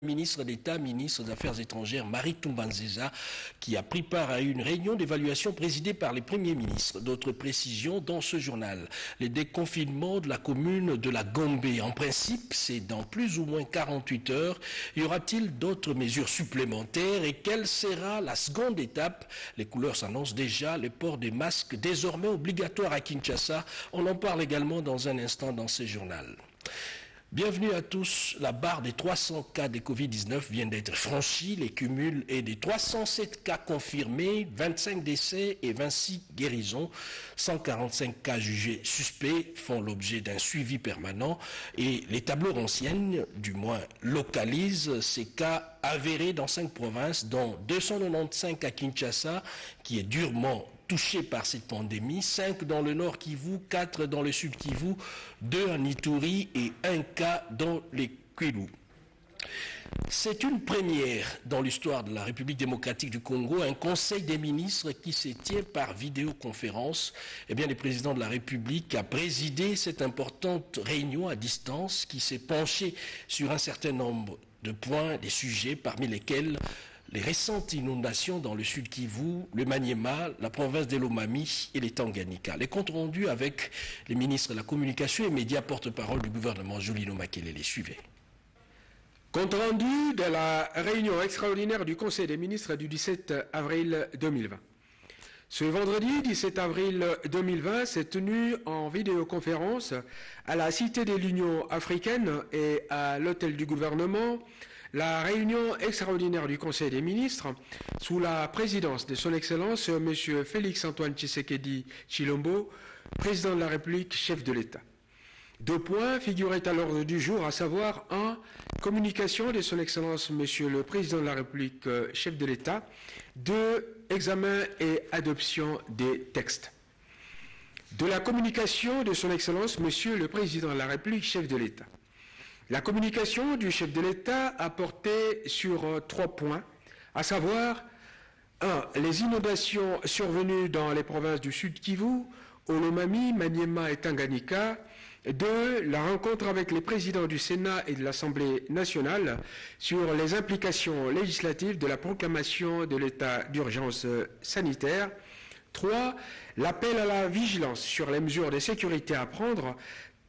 Ministre d'État, ministre des Affaires étrangères, Marie Toumbanzeza, qui a pris part à une réunion d'évaluation présidée par les premiers ministres. D'autres précisions dans ce journal. Les déconfinements de la commune de la Gombe. En principe, c'est dans plus ou moins 48 heures. Y aura-t-il d'autres mesures supplémentaires et quelle sera la seconde étape? Les couleurs s'annoncent déjà. Le port des masques désormais obligatoire à Kinshasa. On en parle également dans un instant dans ce journal. Bienvenue à tous. La barre des 300 cas de Covid-19 vient d'être franchie. Les cumuls est des 307 cas confirmés, 25 décès et 26 guérisons. 145 cas jugés suspects font l'objet d'un suivi permanent et les tableaux renseignent, du moins localisent, ces cas avérés dans 5 provinces, dont 295 à Kinshasa, qui est durement touché par cette pandémie, 5 dans le nord Kivu, 4 dans le sud Kivu, 2 en Ituri et 1 cas dans les Kwilu. C'est une première dans l'histoire de la République démocratique du Congo, un conseil des ministres qui se tient par vidéoconférence. Eh bien, le président de la République a présidé cette importante réunion à distance qui s'est penchée sur un certain nombre de points, des sujets parmi lesquels les récentes inondations dans le sud Kivu, le Maniema, la province de l'Omami et les Tanganyika. Les comptes rendus avec les ministres de la Communication et médias porte-parole du gouvernement Julino Makelele. Suivez. Compte rendu de la réunion extraordinaire du Conseil des ministres du 17 avril 2020. Ce vendredi 17 avril 2020 s'est tenu en vidéoconférence à la Cité de l'Union africaine et à l'hôtel du gouvernement la réunion extraordinaire du Conseil des ministres sous la présidence de son Excellence M. Félix-Antoine Tshisekedi Tshilombo, président de la République, chef de l'État. 2 points figuraient à l'ordre du jour, à savoir 1. Communication de son Excellence M. le Président de la République, chef de l'État. 2. Examen et adoption des textes. De la communication de son Excellence M. le Président de la République, chef de l'État. La communication du chef de l'État a porté sur 3 points, à savoir 1. Les inondations survenues dans les provinces du Sud Kivu, Olomami, Maniema et Tanganyika. 2. La rencontre avec les présidents du Sénat et de l'Assemblée nationale sur les implications législatives de la proclamation de l'état d'urgence sanitaire. 3. L'appel à la vigilance sur les mesures de sécurité à prendre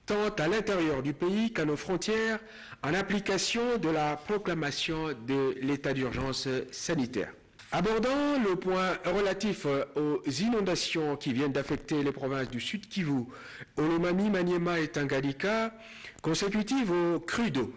tant à l'intérieur du pays qu'à nos frontières, en application de la proclamation de l'état d'urgence sanitaire. Abordant le point relatif aux inondations qui viennent d'affecter les provinces du Sud Kivu, Olomami, Maniema et Tanganyika, consécutives aux crues d'eau,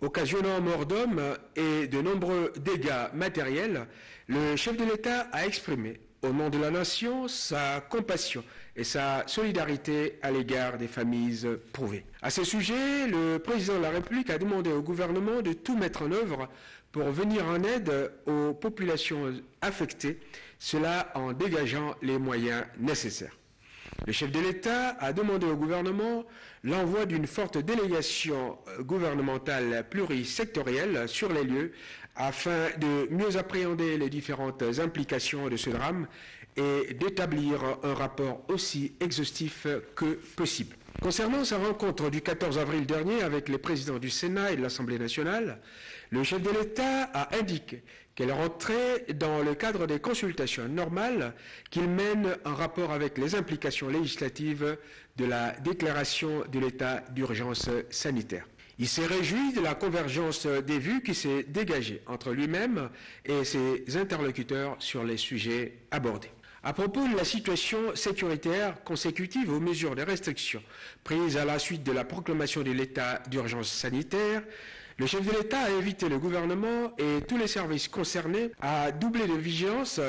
occasionnant mort d'hommes et de nombreux dégâts matériels, le chef de l'État a exprimé au nom de la nation, sa compassion et sa solidarité à l'égard des familles prouvées. À ce sujet, le président de la République a demandé au gouvernement de tout mettre en œuvre pour venir en aide aux populations affectées, cela en dégageant les moyens nécessaires. Le chef de l'État a demandé au gouvernement l'envoi d'une forte délégation gouvernementale plurisectorielle sur les lieux afin de mieux appréhender les différentes implications de ce drame et d'établir un rapport aussi exhaustif que possible. Concernant sa rencontre du 14 avril dernier avec les présidents du Sénat et de l'Assemblée nationale, le chef de l'État a indiqué qu'elle rentrait dans le cadre des consultations normales qu'il mène en rapport avec les implications législatives de la déclaration de l'état d'urgence sanitaire. Il s'est réjoui de la convergence des vues qui s'est dégagée entre lui-même et ses interlocuteurs sur les sujets abordés. À propos de la situation sécuritaire consécutive aux mesures de restriction prises à la suite de la proclamation de l'état d'urgence sanitaire, le chef de l'État a invité le gouvernement et tous les services concernés à doubler de vigilance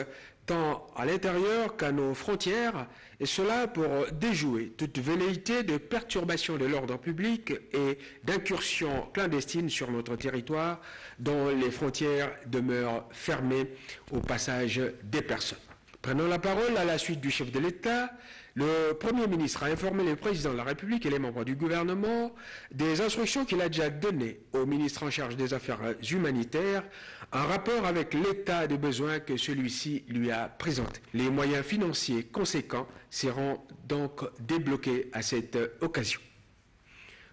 tant à l'intérieur qu'à nos frontières, et cela pour déjouer toute velléité de perturbation de l'ordre public et d'incursion clandestine sur notre territoire dont les frontières demeurent fermées au passage des personnes. Prenant la parole à la suite du chef de l'État, le Premier ministre a informé le Président de la République et les membres du gouvernement des instructions qu'il a déjà données au ministre en charge des Affaires humanitaires en rapport avec l'état de besoin que celui-ci lui a présenté. Les moyens financiers conséquents seront donc débloqués à cette occasion.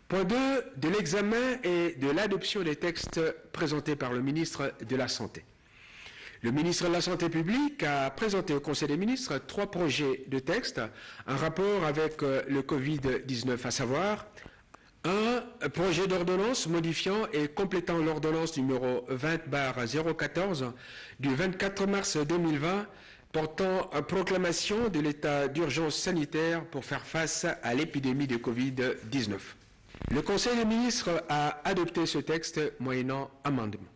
Point 2, de l'examen et de l'adoption des textes présentés par le ministre de la Santé. Le ministre de la Santé publique a présenté au Conseil des ministres 3 projets de textes en rapport avec le Covid-19, à savoir un projet d'ordonnance modifiant et complétant l'ordonnance numéro 20/014 du 24 mars 2020 portant proclamation de l'état d'urgence sanitaire pour faire face à l'épidémie de Covid-19. Le Conseil des ministres a adopté ce texte moyennant amendement.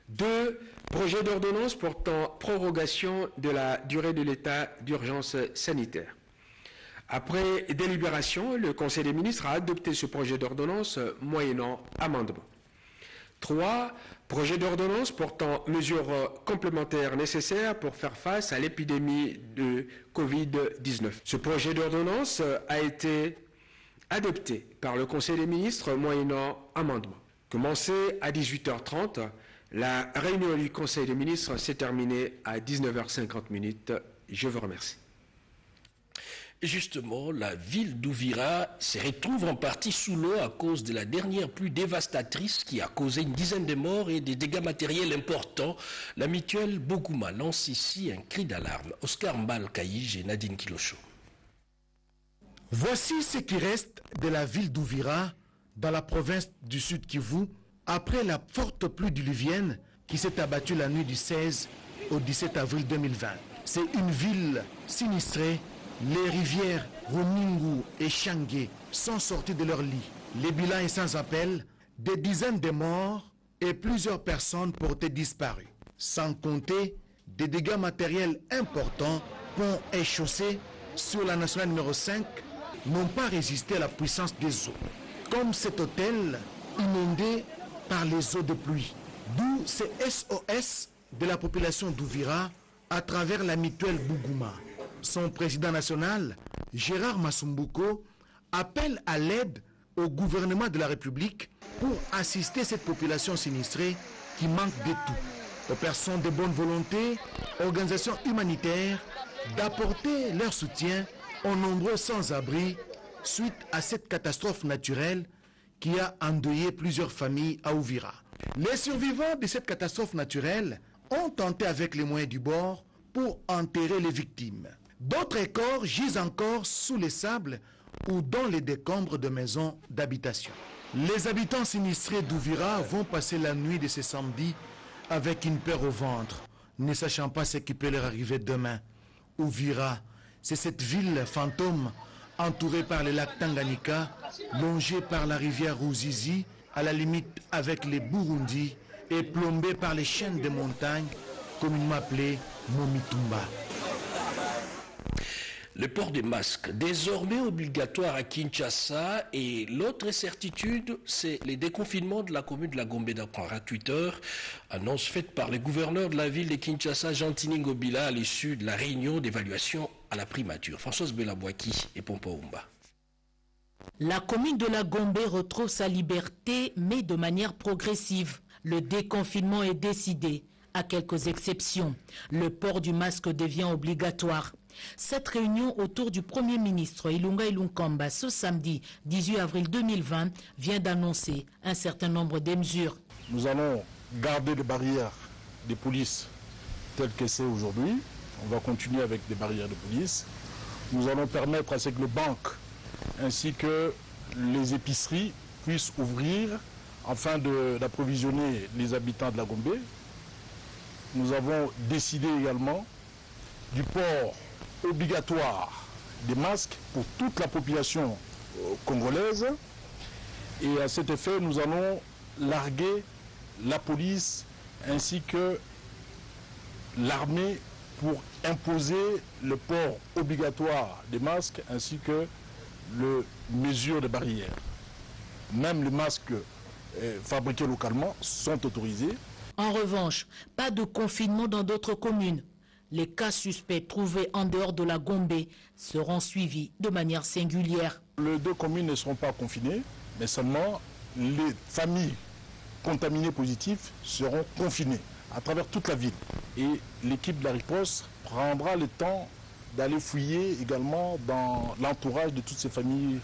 2. Projet d'ordonnance portant prorogation de la durée de l'état d'urgence sanitaire. Après délibération, le Conseil des ministres a adopté ce projet d'ordonnance moyennant amendement. 3. Projet d'ordonnance portant mesures complémentaires nécessaires pour faire face à l'épidémie de Covid-19. Ce projet d'ordonnance a été adopté par le Conseil des ministres moyennant amendement. Commencé à 18h30, la réunion du Conseil des ministres s'est terminée à 19h50. Je vous remercie. Justement, la ville d'Ouvira se retrouve en partie sous l'eau à cause de la dernière pluie dévastatrice qui a causé une dizaine de morts et des dégâts matériels importants. La mutuelle Bogouma lance ici un cri d'alarme. Oscar Mbal-Kaïj et Nadine Kilocho. Voici ce qui reste de la ville d'Ouvira dans la province du Sud Kivu après la forte pluie diluvienne qui s'est abattue la nuit du 16 au 17 avril 2020. C'est une ville sinistrée. Les rivières Runingu et Changé sont sorties de leur lit. Le bilan est sans appel, des dizaines de morts et plusieurs personnes portées disparues. Sans compter des dégâts matériels importants, ponts et chaussées sur la nationale numéro 5 n'ont pas résisté à la puissance des eaux. Comme cet hôtel inondé par les eaux de pluie. D'où ces SOS de la population d'Ouvira à travers la mutuelle Bogouma. Son président national, Gérard Masumbuko, appelle à l'aide au gouvernement de la République pour assister cette population sinistrée qui manque de tout. Aux personnes de bonne volonté, organisations humanitaires, d'apporter leur soutien aux nombreux sans-abri suite à cette catastrophe naturelle qui a endeuillé plusieurs familles à Ouvira. Les survivants de cette catastrophe naturelle ont tenté avec les moyens du bord pour enterrer les victimes. D'autres corps gisent encore sous les sables ou dans les décombres de maisons d'habitation. Les habitants sinistrés d'Ouvira vont passer la nuit de ce samedi avec une peur au ventre, ne sachant pas ce qui peut leur arriver demain. Ouvira, c'est cette ville fantôme entourée par le lac Tanganyika, longée par la rivière Ruzizi, à la limite avec les Burundi, et plombée par les chaînes de montagnes, communément appelées Momitumba. Le port des masques, désormais obligatoire à Kinshasa, et l'autre certitude, c'est les déconfinements de la commune de la Gombe d'après Twitter, annonce faite par le gouverneur de la ville de Kinshasa, Jean-Tini Ngobila, à l'issue de la réunion d'évaluation à la primature. Françoise Belabouaki et Pompa Oumba. La commune de la Gombe retrouve sa liberté, mais de manière progressive. Le déconfinement est décidé, à quelques exceptions. Le port du masque devient obligatoire. Cette réunion autour du Premier ministre Ilunga Ilunkamba ce samedi 18 avril 2020 vient d'annoncer un certain nombre de mesures. Nous allons garder les barrières de police telles que c'est aujourd'hui. On va continuer avec des barrières de police. Nous allons permettre à ce que les banques ainsi que les épiceries puissent ouvrir afin d'approvisionner les habitants de la Gombe. Nous avons décidé également du port obligatoire des masques pour toute la population congolaise. Et à cet effet, nous allons larguer la police ainsi que l'armée pour imposer le port obligatoire des masques ainsi que les mesures de barrière. Même les masques fabriqués localement sont autorisés. En revanche, pas de confinement dans d'autres communes. Les cas suspects trouvés en dehors de la Gombe seront suivis de manière singulière. Les 2 communes ne seront pas confinées, mais seulement les familles contaminées positives seront confinées à travers toute la ville. Et l'équipe de la riposte prendra le temps d'aller fouiller également dans l'entourage de toutes ces familles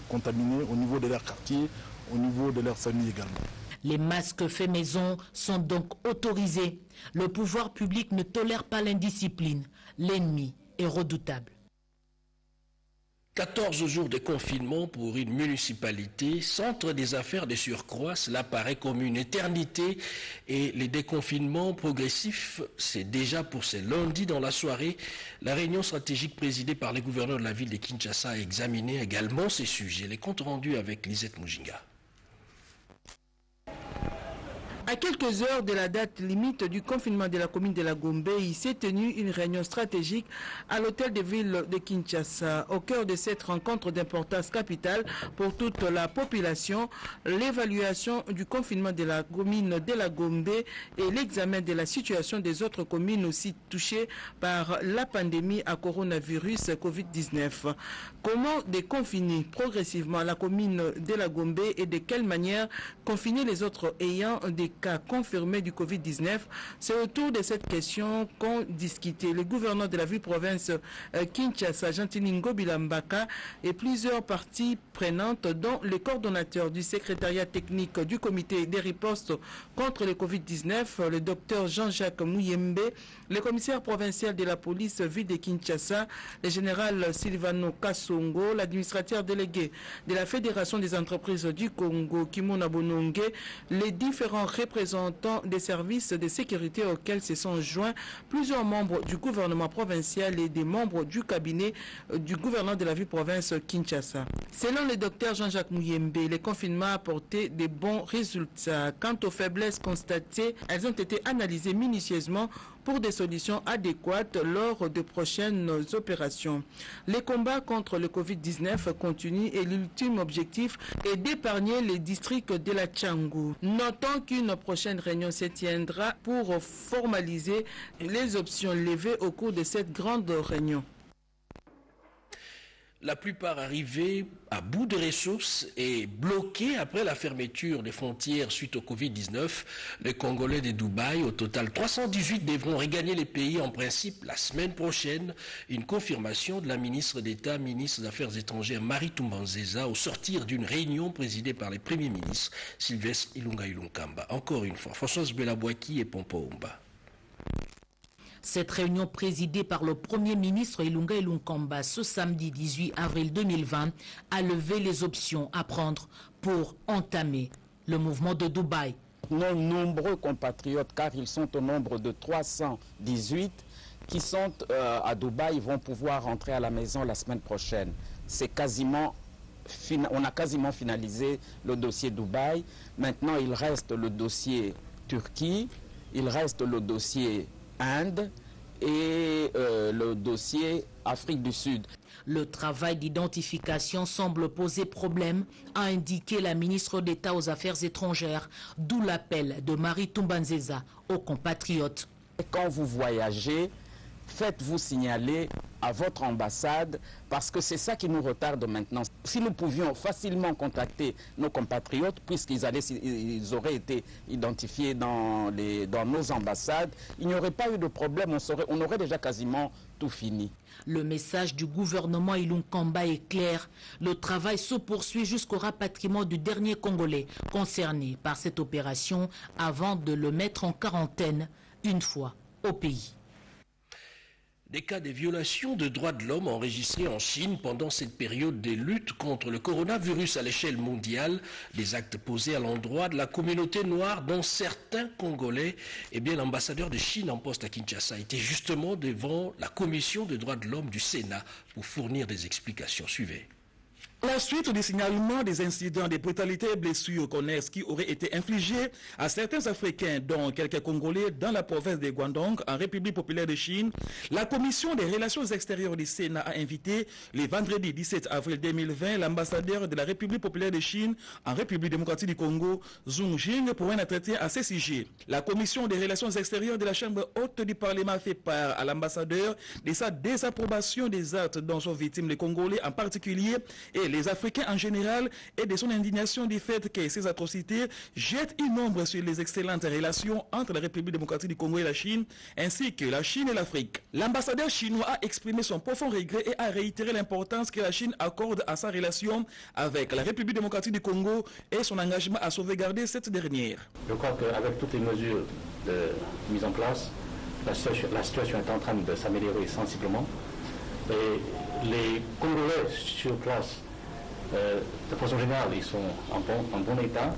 contaminées au niveau de leur quartier, au niveau de leur famille également. Les masques faits maison sont donc autorisés. Le pouvoir public ne tolère pas l'indiscipline. L'ennemi est redoutable. 14 jours de confinement pour une municipalité, centre des affaires de surcroît, cela paraît comme une éternité et les déconfinements progressifs, c'est déjà pour ce lundi dans la soirée. La réunion stratégique présidée par les gouverneurs de la ville de Kinshasa a examiné également ces sujets. Les comptes rendus avec Lisette Mujinga. À quelques heures de la date limite du confinement de la commune de la Gombe, il s'est tenu une réunion stratégique à l'hôtel de ville de Kinshasa. Au cœur de cette rencontre d'importance capitale pour toute la population, l'évaluation du confinement de la commune de la Gombe et l'examen de la situation des autres communes aussi touchées par la pandémie à coronavirus Covid-19. Comment déconfiner progressivement la commune de la Gombe et de quelle manière confiner les autres ayant des cas confirmés du Covid-19? C'est autour de cette question qu'ont discuté le gouverneur de la ville-province Kinshasa, Gentilingo Bilambaka, et plusieurs parties prenantes, dont le coordonnateur du secrétariat technique du comité des ripostes contre le Covid-19, le docteur Jean-Jacques Mouyembe, le commissaire provincial de la police ville de Kinshasa, le général Silvano Kassongo, l'administrateur délégué de la Fédération des entreprises du Congo, Kimona Bonongue, les différents représentants des services de sécurité auxquels se sont joints plusieurs membres du gouvernement provincial et des membres du cabinet du gouverneur de la ville-province Kinshasa. Selon le docteur Jean-Jacques Mouyembe, le confinement a apporté de bons résultats. Quant aux faiblesses constatées, elles ont été analysées minutieusement pour des solutions adéquates lors de prochaines opérations. Les combats contre le Covid-19 continuent et l'ultime objectif est d'épargner les districts de la Tchangou. Notons qu'une prochaine réunion se tiendra pour formaliser les options levées au cours de cette grande réunion. La plupart arrivés à bout de ressources et bloqués après la fermeture des frontières suite au Covid-19. Les Congolais de Dubaï, au total 318, devront regagner les pays en principe la semaine prochaine. Une confirmation de la ministre d'État, ministre des Affaires étrangères Marie Toumbanzeza au sortir d'une réunion présidée par les premiers ministres Sylvestre Ilunga Ilunkamba. Encore une fois, Françoise Belabouaki et Pompo Omba. Cette réunion présidée par le Premier ministre Ilunga Ilunkamba ce samedi 18 avril 2020 a levé les options à prendre pour entamer le mouvement de Dubaï. Nos nombreux compatriotes, car ils sont au nombre de 318, qui sont à Dubaï, vont pouvoir rentrer à la maison la semaine prochaine. C'est quasiment, on a quasiment finalisé le dossier Dubaï. Maintenant, il reste le dossier Turquie, il reste le dossier Inde et le dossier Afrique du Sud. Le travail d'identification semble poser problème, a indiqué la ministre d'État aux Affaires étrangères, d'où l'appel de Marie Toumbanzeza aux compatriotes. Quand vous voyagez, faites-vous signaler à votre ambassade, parce que c'est ça qui nous retarde maintenant. Si nous pouvions facilement contacter nos compatriotes, puisqu'ils auraient été identifiés dans nos ambassades, il n'y aurait pas eu de problème, on aurait déjà quasiment tout fini. Le message du gouvernement Ilunkamba est clair. Le travail se poursuit jusqu'au rapatriement du dernier Congolais concerné par cette opération avant de le mettre en quarantaine une fois au pays. Des cas de violation de droits de l'homme enregistrés en Chine pendant cette période de lutte contre le coronavirus à l'échelle mondiale, des actes posés à l'endroit de la communauté noire dont certains Congolais, l'ambassadeur de Chine en poste à Kinshasa était justement devant la commission des droits de l'homme du Sénat pour fournir des explications. Suivez. La suite du signalement des incidents de brutalité et blessures connexes qui auraient été infligés à certains Africains, dont quelques Congolais, dans la province de Guangdong, en République populaire de Chine, la Commission des relations extérieures du Sénat a invité le vendredi 17 avril 2020 l'ambassadeur de la République populaire de Chine en République démocratique du Congo, Zhong Jing, pour un entretien à ce sujet. La Commission des relations extérieures de la Chambre haute du Parlement fait part à l'ambassadeur de sa désapprobation des actes dont sont victimes les Congolais en particulier et les Africains en général et de son indignation du fait que ces atrocités jettent une ombre sur les excellentes relations entre la République démocratique du Congo et la Chine, ainsi que la Chine et l'Afrique. L'ambassadeur chinois a exprimé son profond regret et a réitéré l'importance que la Chine accorde à sa relation avec la République démocratique du Congo et son engagement à sauvegarder cette dernière. Je crois qu'avec toutes les mesures mises en place, la situation est en train de s'améliorer sensiblement. Et les Congolais sur place, de façon générale, ils sont en bon état.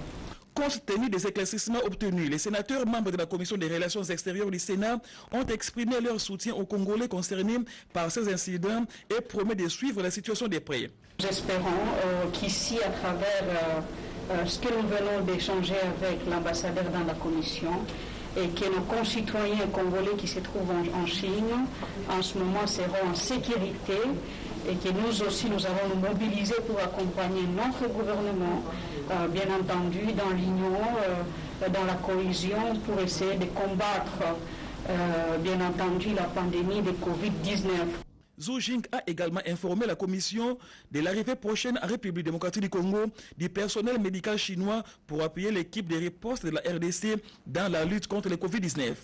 Compte tenu des éclaircissements obtenus, les sénateurs membres de la Commission des relations extérieures du Sénat ont exprimé leur soutien aux Congolais concernés par ces incidents et promettent de suivre la situation de près. Nous espérons qu'ici, à travers ce que nous venons d'échanger avec l'ambassadeur dans la Commission, et que nos concitoyens congolais qui se trouvent en Chine, en ce moment, seront en sécurité et que nous aussi, nous allons nous mobiliser pour accompagner notre gouvernement, bien entendu, dans l'union, dans la cohésion, pour essayer de combattre, bien entendu, la pandémie de Covid-19. Zhu Jing a également informé la Commission de l'arrivée prochaine en République démocratique du Congo du personnel médical chinois pour appuyer l'équipe de riposte de la RDC dans la lutte contre le Covid-19.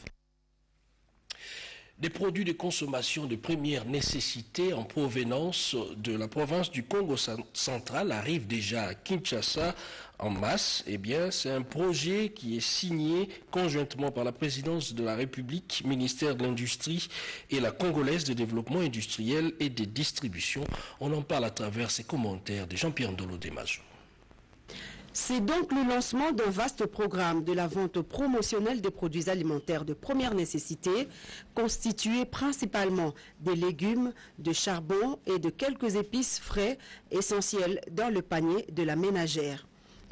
Des produits de consommation de première nécessité en provenance de la province du Congo central arrivent déjà à Kinshasa en masse. Eh bien, c'est un projet qui est signé conjointement par la présidence de la République, ministère de l'Industrie et la Congolaise de développement industriel et des distributions. On en parle à travers ces commentaires de Jean-Pierre Ndolo Demazo. C'est donc le lancement d'un vaste programme de la vente promotionnelle des produits alimentaires de première nécessité, constitué principalement des légumes, de charbon et de quelques épices frais essentiels dans le panier de la ménagère.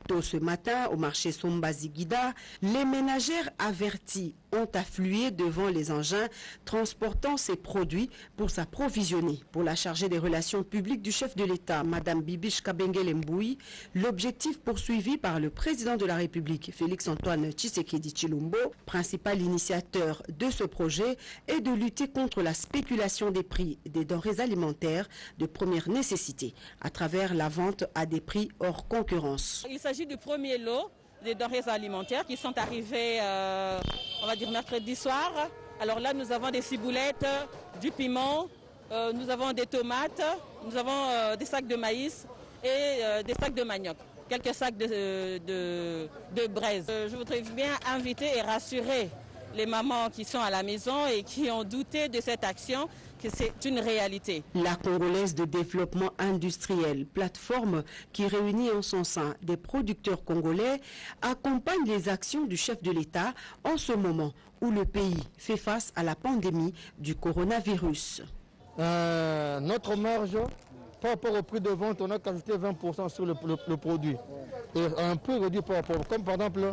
Tôt ce matin, au marché Somba-Ziguida, les ménagères averties ont afflué devant les engins transportant ces produits pour s'approvisionner. Pour la chargée des relations publiques du chef de l'État, Mme Bibiche Kabengele Mboui, l'objectif poursuivi par le président de la République, Félix-Antoine Tshisekedi Tshilombo, principal initiateur de ce projet, est de lutter contre la spéculation des prix des denrées alimentaires de première nécessité à travers la vente à des prix hors concurrence. Il s'agit du premier lot des denrées alimentaires qui sont arrivées, on va dire, mercredi soir. Alors là, nous avons des ciboulettes, du piment, nous avons des tomates, nous avons des sacs de maïs et des sacs de manioc, quelques sacs de braise. Je voudrais bien inviter et rassurer les mamans qui sont à la maison et qui ont douté de cette action, que c'est une réalité. La Congolaise de développement industriel, plateforme qui réunit en son sein des producteurs congolais, accompagne les actions du chef de l'État en ce moment où le pays fait face à la pandémie du coronavirus. Notre marge, par rapport au prix de vente, on a ajouté 20% sur le produit. Et un prix réduit par rapport, comme par exemple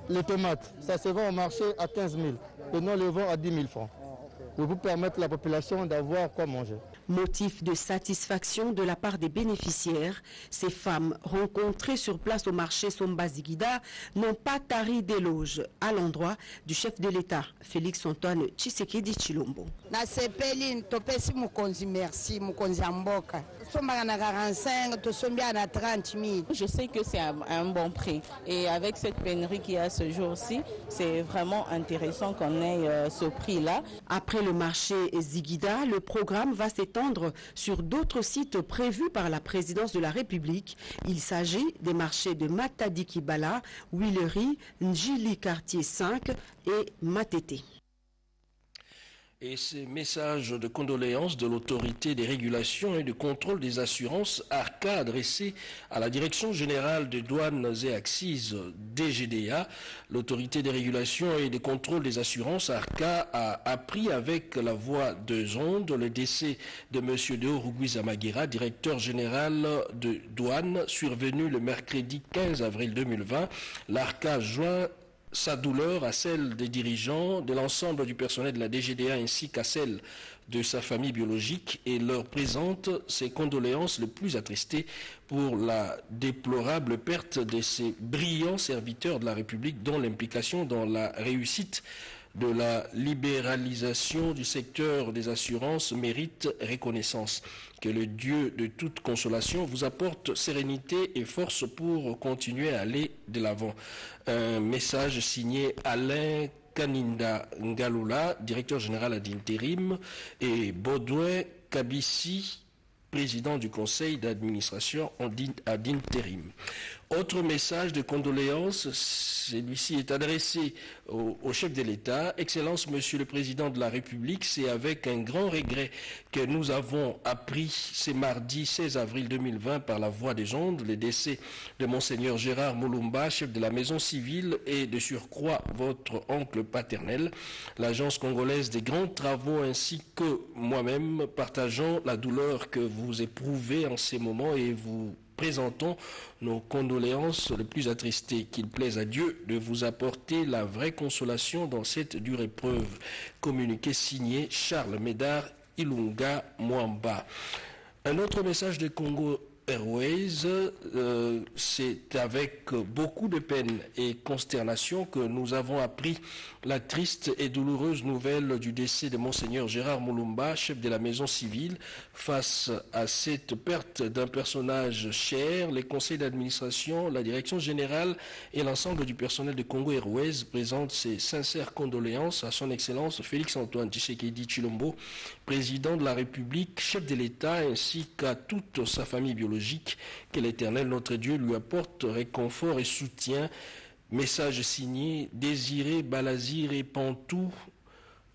les tomates, ça se vend au marché à 15 000 et nous les vendons à 10 000 francs. Pour vous permettre à la population d'avoir quoi manger. Motif de satisfaction de la part des bénéficiaires, ces femmes rencontrées sur place au marché Somba-Ziguida n'ont pas tari d'éloges à l'endroit du chef de l'État, Félix-Antoine Tshisekedi Tshilombo. Je sais que c'est un bon prix et avec cette pénurie qu'il y a ce jour-ci, c'est vraiment intéressant qu'on ait ce prix-là. Après le marché Ziguida, le programme va s'étendre sur d'autres sites prévus par la présidence de la République. Il s'agit des marchés de Matadi-Kibala, Huilery, Njili Quartier 5 et Matete. Et ces messages de condoléances de l'autorité des régulations et de contrôle des assurances ARCA adressés à la Direction générale des douanes et accises DGDA. L'autorité des régulations et des contrôles des assurances ARCA a appris avec la voix de Zonde le décès de M. Deo Rugwiza Maguera, directeur général de douane, survenu le mercredi 15 avril 2020. L'ARCA joint sa douleur à celle des dirigeants, de l'ensemble du personnel de la DGDA ainsi qu'à celle de sa famille biologique et leur présente ses condoléances les plus attristées pour la déplorable perte de ces brillants serviteurs de la République dont l'implication dans la réussite de la libéralisation du secteur des assurances mérite reconnaissance. Que le Dieu de toute consolation vous apporte sérénité et force pour continuer à aller de l'avant. Un message signé Alain Kaninda Ngalula, directeur général d'intérim, et Baudouin Kabissi, président du conseil d'administration à d'intérim. Autre message de condoléances, celui-ci est adressé au chef de l'État. Excellence, Monsieur le Président de la République, c'est avec un grand regret que nous avons appris ce mardi 16 avril 2020 par la voix des ondes le décès de Monseigneur Gérard Mulumba, chef de la maison civile et de surcroît votre oncle paternel. L'agence congolaise des grands travaux ainsi que moi-même partageons la douleur que vous éprouvez en ces moments et vous présentons nos condoléances les plus attristées. Qu'il plaise à Dieu de vous apporter la vraie consolation dans cette dure épreuve. Communiqué signé Charles Médard Ilunga Mwamba. Un autre message de Congo Airways, c'est avec beaucoup de peine et consternation que nous avons appris la triste et douloureuse nouvelle du décès de Monseigneur Gérard Mulumba, chef de la maison civile. Face à cette perte d'un personnage cher, les conseils d'administration, la direction générale et l'ensemble du personnel de Congo Airways présentent ses sincères condoléances à son Excellence Félix-Antoine Tshisekedi Tshilombo, président de la République, chef de l'État, ainsi qu'à toute sa famille biologique. Que l'Éternel, notre Dieu, lui apporte réconfort et soutien. Message signé Désiré Balaziré Pantou,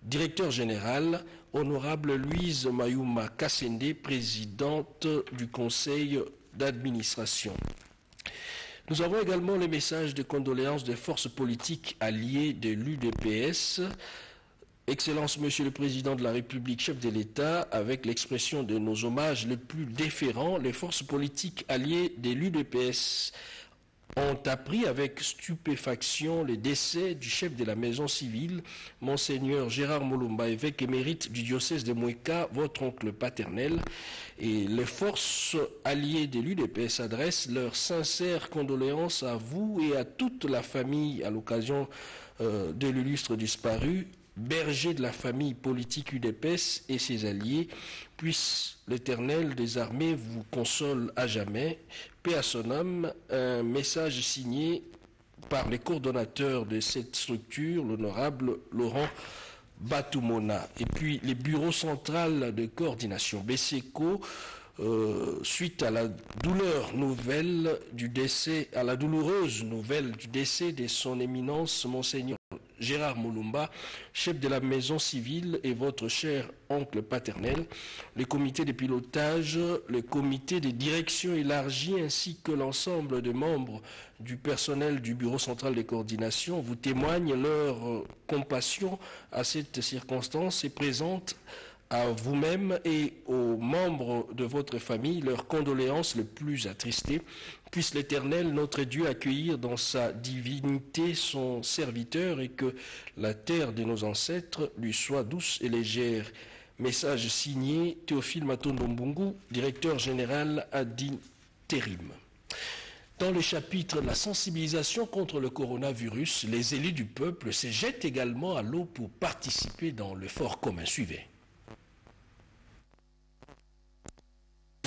directeur général, honorable Louise Mayuma Kassende, présidente du conseil d'administration. Nous avons également les messages de condoléances des forces politiques alliées de l'UDPS. Excellence, Monsieur le Président de la République, chef de l'État, avec l'expression de nos hommages les plus déférents, les forces politiques alliées de l'UDPS ont appris avec stupéfaction le décès du chef de la maison civile, Monseigneur Gérard Mulumba, évêque émérite du diocèse de Mouéka, votre oncle paternel. Et les forces alliées de l'UDPS adressent leurs sincères condoléances à vous et à toute la famille à l'occasion de l'illustre disparu, berger de la famille politique UDPS et ses alliés. Puisse l'Éternel des armées vous console à jamais. Paix à son âme. Un message signé par les coordonnateurs de cette structure, l'honorable Laurent Batumona. Et puis les bureaux centrales de coordination BCECO, suite à la douloureuse nouvelle du décès de son éminence Monseigneur Gérard Mulumba, chef de la maison civile et votre cher oncle paternel, les comités de pilotage, le comité de direction élargi ainsi que l'ensemble des membres du personnel du bureau central de coordination vous témoignent leur compassion à cette circonstance et présentent à vous-même et aux membres de votre famille leurs condoléances les plus attristées. Puisse l'Éternel, notre Dieu, accueillir dans sa divinité son serviteur et que la terre de nos ancêtres lui soit douce et légère. Message signé Théophile Matondo Mbungu, directeur général à d'intérim. Dans le chapitre de la sensibilisation contre le coronavirus, les élus du peuple se jettent également à l'eau pour participer dans l'effort commun. Suivez.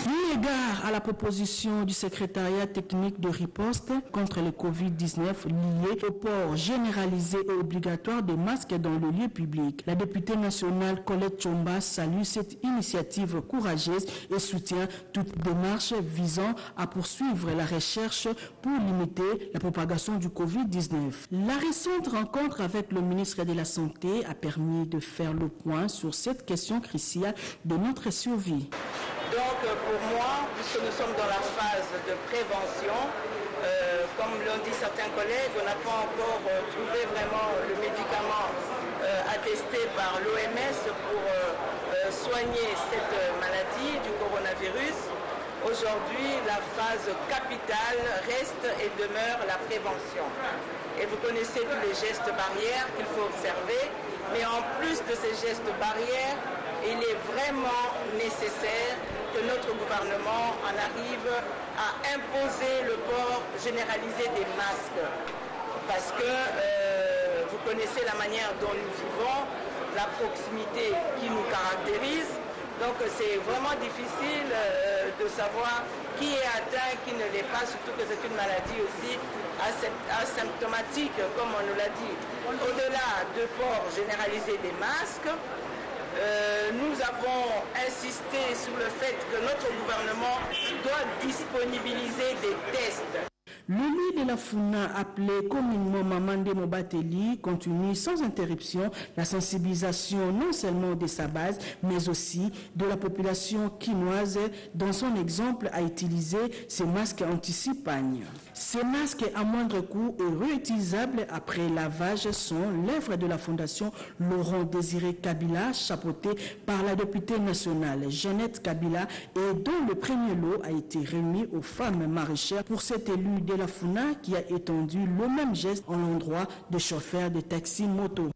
Eu égard à la proposition du secrétariat technique de riposte contre le Covid-19 liée au port généralisé et obligatoire de masques dans le lieu public, la députée nationale Colette Chomba salue cette initiative courageuse et soutient toute démarche visant à poursuivre la recherche pour limiter la propagation du Covid-19. La récente rencontre avec le ministre de la Santé a permis de faire le point sur cette question cruciale de notre survie. Donc pour moi, puisque nous sommes dans la phase de prévention, comme l'ont dit certains collègues, on n'a pas encore trouvé vraiment le médicament attesté par l'OMS pour soigner cette maladie du coronavirus. Aujourd'hui, la phase capitale reste et demeure la prévention. Et vous connaissez tous les gestes barrières qu'il faut observer, mais en plus de ces gestes barrières, il est vraiment nécessaire que notre gouvernement en arrive à imposer le port généralisé des masques. Parce que vous connaissez la manière dont nous vivons, la proximité qui nous caractérise. Donc c'est vraiment difficile de savoir qui est atteint, qui ne l'est pas, surtout que c'est une maladie aussi asymptomatique, comme on nous l'a dit. Au-delà de port généralisé des masques, nous avons insisté sur le fait que notre gouvernement doit disponibiliser des tests. Le lit de la Funa, appelé communément Mamande Mobateli, continue sans interruption la sensibilisation non seulement de sa base, mais aussi de la population quinoise. Dans son exemple, a utilisé ces masques anti-cipagne. Ces masques à moindre coût et réutilisables après lavage sont l'œuvre de la Fondation Laurent Désiré Kabila, chapeautée par la députée nationale Jeannette Kabila, et dont le premier lot a été remis aux femmes maraîchères pour cet élu de la Funa qui a étendu le même geste en l'endroit des chauffeurs de taxi moto.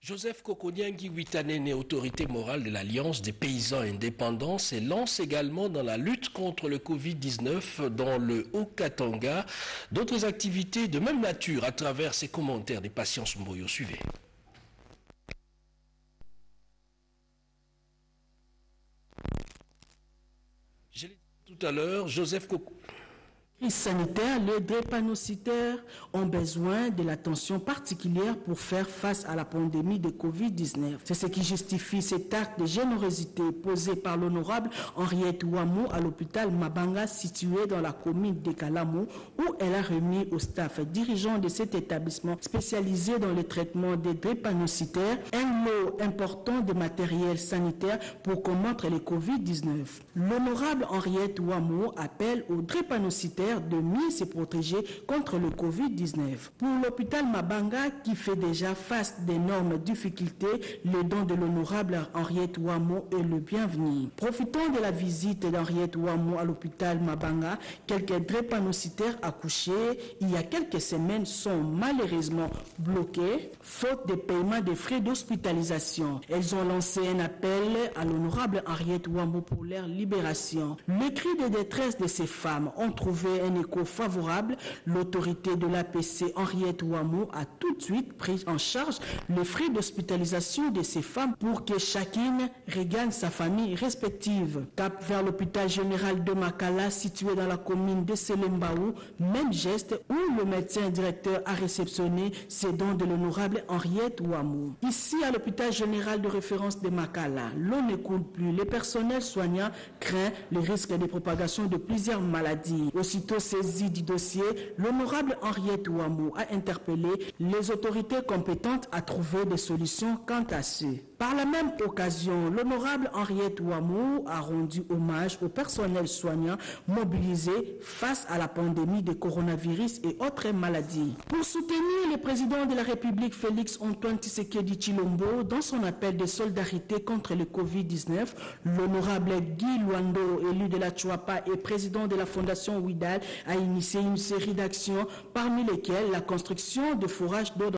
Joseph Kokoniangi Witanene, autorité morale de l'Alliance des paysans indépendants, se lance également dans la lutte contre le Covid-19 dans le Haut-Katanga. D'autres activités de même nature à travers ses commentaires des Patience Mboyo. Suivez. Je l'ai dit tout à l'heure, Joseph Kokoniangi. Les sanitaires, les drépanocytaires ont besoin de l'attention particulière pour faire face à la pandémie de Covid-19. C'est ce qui justifie cet acte de générosité posé par l'honorable Henriette Ouamou à l'hôpital Mabanga situé dans la commune de Kalamo, où elle a remis au staff dirigeant de cet établissement spécialisé dans le traitement des drépanocytaires un lot important de matériel sanitaire pour combattre le Covid-19. L'honorable Henriette Ouamou appelle aux drépanocytaires de mieux se protéger contre le Covid-19. Pour l'hôpital Mabanga, qui fait déjà face d'énormes difficultés, le don de l'honorable Henriette Ouamou est le bienvenu. Profitant de la visite d'Henriette Ouamou à l'hôpital Mabanga, quelques drépanocytaires accouchés il y a quelques semaines sont malheureusement bloqués, faute de paiement des frais d'hospitalisation. Elles ont lancé un appel à l'honorable Henriette Ouamou pour leur libération. Les cris de détresse de ces femmes ont trouvé un écho favorable. L'autorité de l'APC Henriette Ouamou a tout de suite pris en charge les frais d'hospitalisation de ces femmes pour que chacune regagne sa famille respective. Cap vers l'hôpital général de Makala situé dans la commune de Selembaou, même geste où le médecin directeur a réceptionné ces dons de l'honorable Henriette Ouamou. Ici à l'hôpital général de référence de Makala, l'eau ne coule plus. Le personnel soignant craint le risque de propagation de plusieurs maladies. Aussitôt saisi du dossier, l'honorable Henriette Ouamou a interpellé les autorités compétentes à trouver des solutions quant à ce. Par la même occasion, l'honorable Henriette Ouamou a rendu hommage au personnel soignant mobilisé face à la pandémie de coronavirus et autres maladies. Pour soutenir le président de la République Félix Antoine Tshisekedi Tshilombo dans son appel de solidarité contre le Covid-19, l'honorable Guy Luando, élu de la Chouapa et président de la Fondation Ouidal, a initié une série d'actions parmi lesquelles la construction de forages d'eau